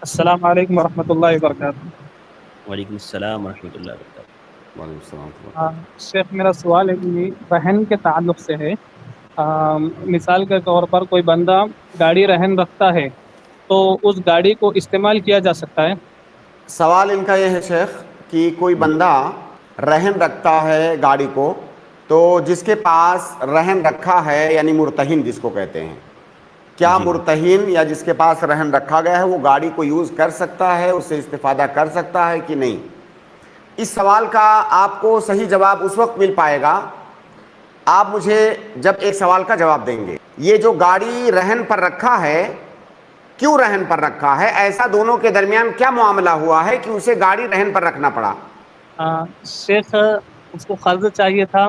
السلام علیکم ورحمۃ اللہ وبرکاتہ۔ وعلیکم السلام ورحمۃ اللہ وبرکاتہ۔ وعلیکم السلام ورحمۃ اللہ آ، وبرکاتہ۔ شیخ میرا سوال ہے کہ رہن کے تعلق سے ہے۔ مثال کے طور پر کوئی بندہ گاڑی رہن رکھتا ہے تو اس گاڑی کو استعمال کیا جا سکتا ہے؟ سوال ان کا یہ ہے شیخ کہ کوئی بندہ رہن رکھتا ہے گاڑی کو، تو جس کے پاس رہن رکھا ہے یعنی مرتہن جس کو کہتے ہیں، کیا جی مرتہن یا جس کے پاس رہن رکھا گیا ہے وہ گاڑی کو یوز کر سکتا ہے، اس سے استفادہ کر سکتا ہے کہ نہیں؟ اس سوال کا آپ کو صحیح جواب اس وقت مل پائے گا آپ مجھے جب ایک سوال کا جواب دیں گے۔ یہ جو گاڑی رہن پر رکھا ہے، کیوں رہن پر رکھا ہے؟ ایسا دونوں کے درمیان کیا معاملہ ہوا ہے کہ اسے گاڑی رہن پر رکھنا پڑا؟ شیخ اس کو قرض چاہیے تھا،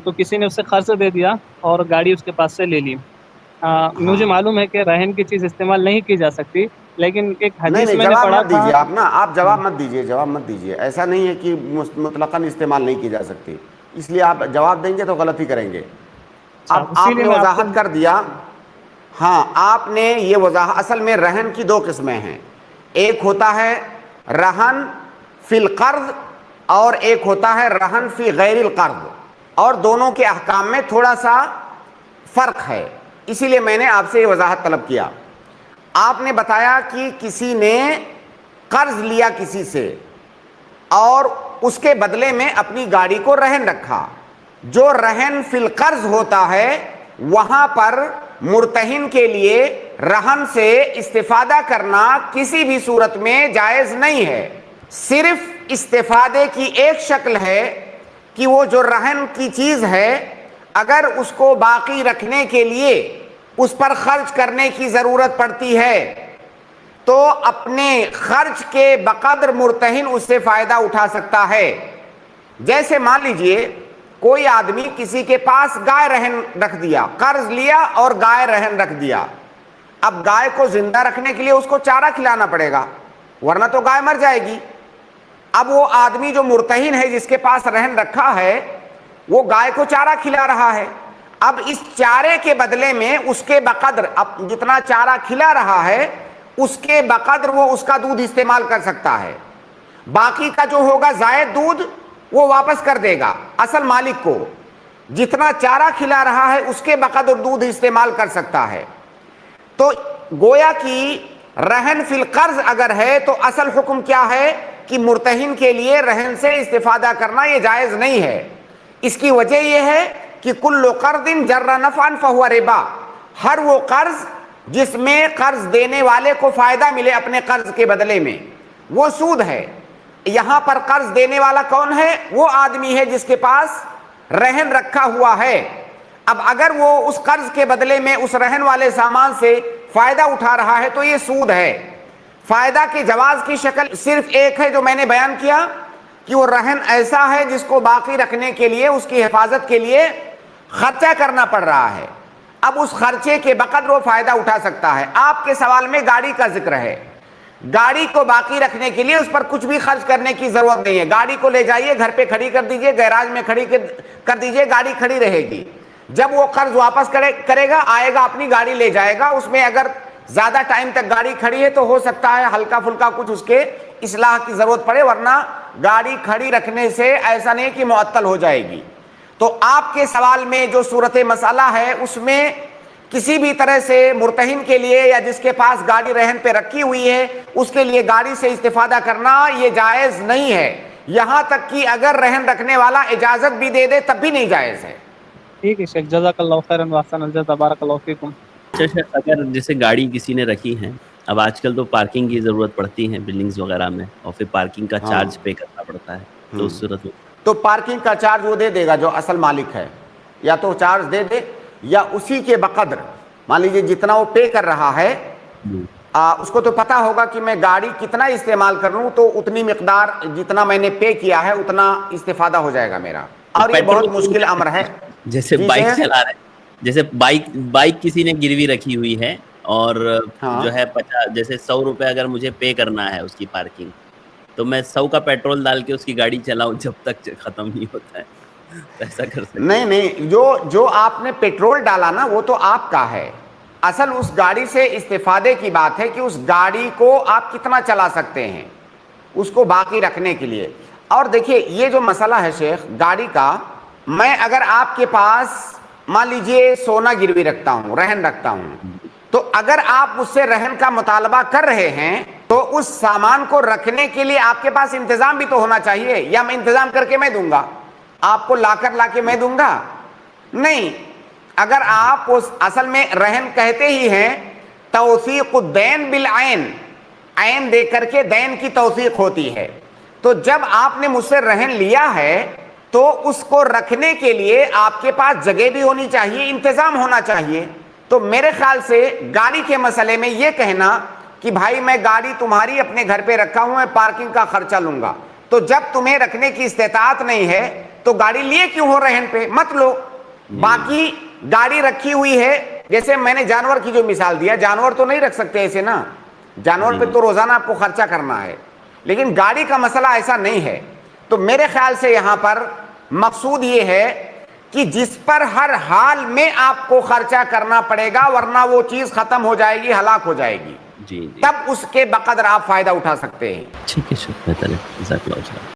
تو کسی نے اسے قرض دے دیا اور گاڑی اس کے پاس سے لے لی۔ مجھے ہاں، معلوم ہے کہ رہن کی چیز استعمال نہیں کی جا سکتی، لیکن ایک نہیں حدیث نہیں، میں نے جواب پڑھا مت تھا۔ دیجیے آپ نا، آپ جواب مت دیجیے، جواب مت دیجیے۔ ایسا نہیں ہے کہ مطلقاً استعمال نہیں کی جا سکتی، اس لیے آپ جواب دیں گے تو غلطی کریں گے۔ اچھا، اب اسی آپ لیے نے میں آپ سے وضاحت کر دیا۔ ہاں، آپ نے یہ وضاحت، اصل میں رہن کی دو قسمیں ہیں، ایک ہوتا ہے رہن فی القرض اور ایک ہوتا ہے رہن فی غیر القرض، اور دونوں کے احکام میں تھوڑا سا فرق ہے، اسی لیے میں نے آپ سے یہ وضاحت طلب کیا۔ آپ نے بتایا کہ کسی نے قرض لیا کسی سے اور اس کے بدلے میں اپنی گاڑی کو رہن رکھا۔ جو رہن فی القرض ہوتا ہے وہاں پر مرتہن کے لیے رہن سے استفادہ کرنا کسی بھی صورت میں جائز نہیں ہے۔ صرف استفادے کی ایک شکل ہے کہ وہ جو رہن کی چیز ہے اگر اس کو باقی رکھنے کے لیے اس پر خرچ کرنے کی ضرورت پڑتی ہے تو اپنے خرچ کے بقدر مرتہن اس سے فائدہ اٹھا سکتا ہے۔ جیسے مان لیجئے کوئی آدمی کسی کے پاس گائے رہن رکھ دیا، قرض لیا اور گائے رہن رکھ دیا۔ اب گائے کو زندہ رکھنے کے لیے اس کو چارہ کھلانا پڑے گا، ورنہ تو گائے مر جائے گی۔ اب وہ آدمی جو مرتہن ہے جس کے پاس رہن رکھا ہے وہ گائے کو چارہ کھلا رہا ہے، اب اس چارے کے بدلے میں اس کے بقدر اب جتنا چارہ کھلا رہا ہے اس کے بقدر وہ اس کا دودھ استعمال کر سکتا ہے۔ باقی کا جو ہوگا زائد دودھ وہ واپس کر دے گا اصل مالک کو، جتنا چارہ کھلا رہا ہے اس کے بقدر دودھ استعمال کر سکتا ہے۔ تو گویا کی رہن فی القرض اگر ہے تو اصل حکم کیا ہے کہ مرتہن کے لیے رہن سے استفادہ کرنا یہ جائز نہیں ہے۔ اس کی وجہ یہ ہے کہ کل قرض جر نفعا فہو ربا، ہر وہ قرض جس میں قرض دینے والے کو فائدہ ملے اپنے قرض کے بدلے میں وہ سود ہے۔ یہاں پر قرض دینے والا کون ہے؟ وہ آدمی ہے جس کے پاس رہن رکھا ہوا ہے۔ اب اگر وہ اس قرض کے بدلے میں اس رہن والے سامان سے فائدہ اٹھا رہا ہے تو یہ سود ہے۔ فائدہ کے جواز کی شکل صرف ایک ہے جو میں نے بیان کیا کہ وہ رہن ایسا ہے جس کو باقی رکھنے کے لیے اس کی حفاظت کے لیے خرچہ کرنا پڑ رہا ہے، اب اس خرچے کے بقدر وہ فائدہ اٹھا سکتا ہے۔ آپ کے سوال میں گاڑی کا ذکر ہے، گاڑی کو باقی رکھنے کے لیے اس پر کچھ بھی خرچ کرنے کی ضرورت نہیں ہے، گاڑی کو لے جائیے گھر پہ کھڑی کر دیجئے، گیراج میں کھڑی کر دیجئے، گاڑی کھڑی رہے گی۔ جب وہ قرض واپس کرے گا آئے گا اپنی گاڑی لے جائے گا، اس میں اگر زیادہ ٹائم تک گاڑی کھڑی ہے تو ہو سکتا ہے ہلکا پھلکا کچھ اس کے اصلاح کی ضرورت پڑے، ورنہ گاڑی کھڑی رکھنے سے ایسا نہیں کہ معطل ہو جائے گی۔ تو آپ کے سوال میں جو صورت مسئلہ ہے اس میں کسی بھی طرح سے مرتہن کے لیے یا جس کے پاس گاڑی رہن پہ رکھی ہوئی ہے اس کے لیے گاڑی سے استفادہ کرنا یہ جائز نہیں ہے، یہاں تک کہ اگر رہن رکھنے والا اجازت بھی دے دے تب بھی نہیں جائز ہے۔ ٹھیک ہے شیخ، جزاک اللہ خیرا واحسن الجزا، بارک اللہ فیکم۔ اچھا شیخ، اگر جیسے گاڑی کسی نے رکھی ہے، اب آج کل تو پارکنگ کی ضرورت پڑتی ہے بلڈنگز وغیرہ میں اور پھر پارکنگ کا ہاں، چارج پے کرنا پڑتا ہے، تو اس صورت میں تو پارکنگ کا چارج وہ دے دے گا جو اصل مالک ہے، یا تو چارج دے دے یا اسی کے بقدر، مان لیجیے جتنا وہ پے کر رہا ہے اس کو تو پتا ہوگا کہ میں گاڑی کتنا استعمال کر لوں تو اتنی مقدار جتنا میں نے پے کیا ہے اتنا استفادہ ہو جائے گا میرا، اور یہ بہت مشکل امر ہے۔ جیسے جی بائک شیخ؟ چلا رہے ہیں، جیسے بائک کسی نے گروی رکھی ہوئی ہے اور ہاں، جو ہے 50 جیسے 100 روپے اگر مجھے پے کرنا ہے اس کی پارکنگ، تو میں 100 کا پیٹرول ڈال کے اس کی گاڑی چلاؤں جب تک ختم نہیں ہوتا ہے، ایسا کر سکتے؟ نہیں نہیں، جو آپ نے پیٹرول ڈالا نا وہ تو آپ کا ہے، اصل اس گاڑی سے استفادے کی بات ہے کہ اس گاڑی کو آپ کتنا چلا سکتے ہیں اس کو باقی رکھنے کے لیے. اور دیکھیے یہ جو مسئلہ ہے شیخ گاڑی کا, میں اگر آپ کے پاس مان لیجئے سونا گروی رکھتا ہوں, رہن رکھتا ہوں, تو اگر آپ مجھ سے رہن کا مطالبہ کر رہے ہیں تو اس سامان کو رکھنے کے لیے آپ کے پاس انتظام بھی تو ہونا چاہیے. یا میں انتظام کر کے میں دوں گا, آپ کو لا کے میں دوں گا؟ نہیں. اگر آپ اس اصل میں رہن کہتے ہی ہیں توثیق الدین بالعین, عین دے کر کے دین کی توثیق ہوتی ہے. تو جب آپ نے مجھ سے رہن لیا ہے تو اس کو رکھنے کے لیے آپ کے پاس جگہ بھی ہونی چاہیے, انتظام ہونا چاہیے. تو میرے خیال سے گاڑی کے مسئلے میں یہ کہنا کہ بھائی میں گاڑی تمہاری اپنے گھر پہ رکھا ہوں, میں پارکنگ کا خرچہ لوں گا, تو جب تمہیں رکھنے کی استطاعت نہیں ہے تو گاڑی لیے کیوں ہو رہن پہ, مت لو. باقی گاڑی رکھی ہوئی ہے, جیسے میں نے جانور کی جو مثال دیا, جانور تو نہیں رکھ سکتے ایسے نا, جانور پہ تو روزانہ آپ کو خرچہ کرنا ہے, لیکن گاڑی کا مسئلہ ایسا نہیں ہے. تو میرے خیال سے یہاں پر مقصود یہ ہے کہ جس پر ہر حال میں آپ کو خرچہ کرنا پڑے گا ورنہ وہ چیز ختم ہو جائے گی, ہلاک ہو جائے گی, جی تب اس کے بقدر آپ فائدہ اٹھا سکتے ہیں. ٹھیک ہے, شکریہ, جزاک اللہ خیر.